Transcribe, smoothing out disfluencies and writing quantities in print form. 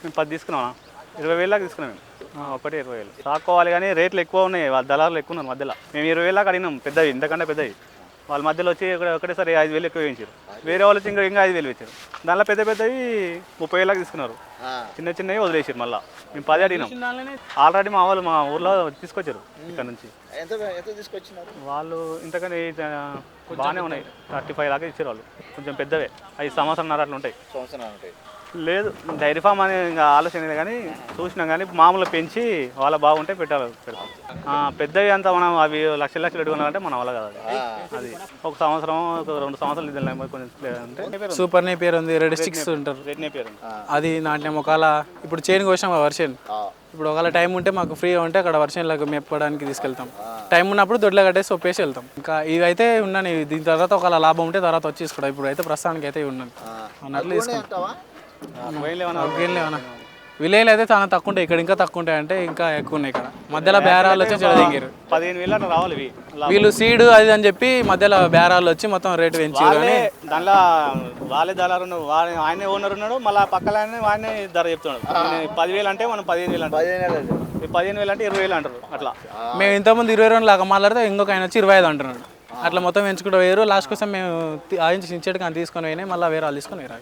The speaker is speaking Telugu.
మేము 10 తీసుకున్నామా 20,000 దాకా తీసుకున్నాం మేము ఒకటి 20,000 సాకోవాలి కానీ రేట్లు ఎక్కువ ఉన్నాయి, వాళ్ళ దళారులు ఎక్కువ ఉన్నారు మధ్యలో. మేము 20,000 దాకా అడిగినాం, పెద్దవి ఇంతకంటే పెద్దవి. వాళ్ళ మధ్యలో వచ్చి ఒకటేసారి 5,000 ఎక్కువ వేయించారు. వేరే వాళ్ళు వచ్చి ఇంకా 5,000 ఇచ్చారు. దానిలో పెద్ద పెద్దవి 30,000 దాకా తీసుకున్నారు. చిన్న చిన్నవి వదిలేసారు. మళ్ళీ మేము 10 అడిగినాం. ఆల్రెడీ మా వాళ్ళు మా ఊర్లో తీసుకొచ్చారు ఇక్కడ నుంచి. వాళ్ళు ఇంతకని బాగానే ఉన్నాయి, 35 దాకా ఇచ్చారు వాళ్ళు. కొంచెం పెద్దవే, 5 సంవత్సరాలు అట్లా ఉంటాయి. లేదు డైరీ ఫామ్ అనే ఇంకా ఆలోచన లేదు కానీ చూసినాం, కానీ మామూలుగా పెంచి వాళ్ళ బాగుంటే పెట్టాలి. పెద్దవి అంతా మనం అవి లక్షలు పెట్టుకున్నామంటే మన వల్ల కాదు. అది ఒక సంవత్సరం, ఒక 2 సంవత్సరాలు ఇది కొంచెం అంటే సూపర్ నేపియర్ ఉంది, రెడ్ స్టిక్స్ ఉంటారు. రెడ్ నేపియర్ అది నాటినాం. ఒకవేళ ఇప్పుడు చేను కోసాం వర్షన్, ఇప్పుడు ఒకవేళ టైం ఉంటే మాకు ఫ్రీగా ఉంటే అక్కడ వర్షన్లకు మెప్పడానికి తీసుకెళ్తాం. టైం ఉన్నప్పుడు దొడ్లో కట్టేసి ఒప్పేసి వెళ్తాం. ఇంకా ఇవైతే ఉన్నాను, దీని తర్వాత ఒకవేళ లాభం ఉంటే తర్వాత వచ్చి తీసుకోవడం. ఇప్పుడు అయితే ప్రస్తుతానికి అయితే ఉన్నాను అన్నట్లు తీసుకుంటాం. విలేజ్లో అయితే చాలా తక్కువ ఉంటాయి, ఇక్కడ ఇంకా తక్కువ ఉంటాయి. అంటే ఇంకా ఎక్కువ ఉన్నాయి ఇక్కడ. మధ్యలో బేరాలు వచ్చి చెడదింగారు. 15,000 అట్లా రావాలి. వీళ్ళు సీడ్ అది అని చెప్పి మధ్యలో బేరాలు వచ్చి మొత్తం రేటు పెంచారు. దానిలో వాళ్ళే దళారు ఉన్నాడు, ఆయనే ఓనర్ ఉన్నాడు, మళ్ళీ పక్కన ఆయనే ధర చెప్తున్నాడు. 10,000 అంటే మనం 15,000 అంటారు, 15,000 అంటే 20,000 అంటారు. అట్లా మేము ఇంతకుముందు 22 లాగా మాట్లాడితే ఇంకొక ఆయన వచ్చి 25 అంటున్నాడు. అట్లా మొత్తం పెంచుకుంటూ వేరు. లాస్ట్ కోసం మేము ఇచ్చేటికి అని తీసుకొని పోయినాయి, మళ్ళీ వేరే వాళ్ళు తీసుకొని వేరాలి.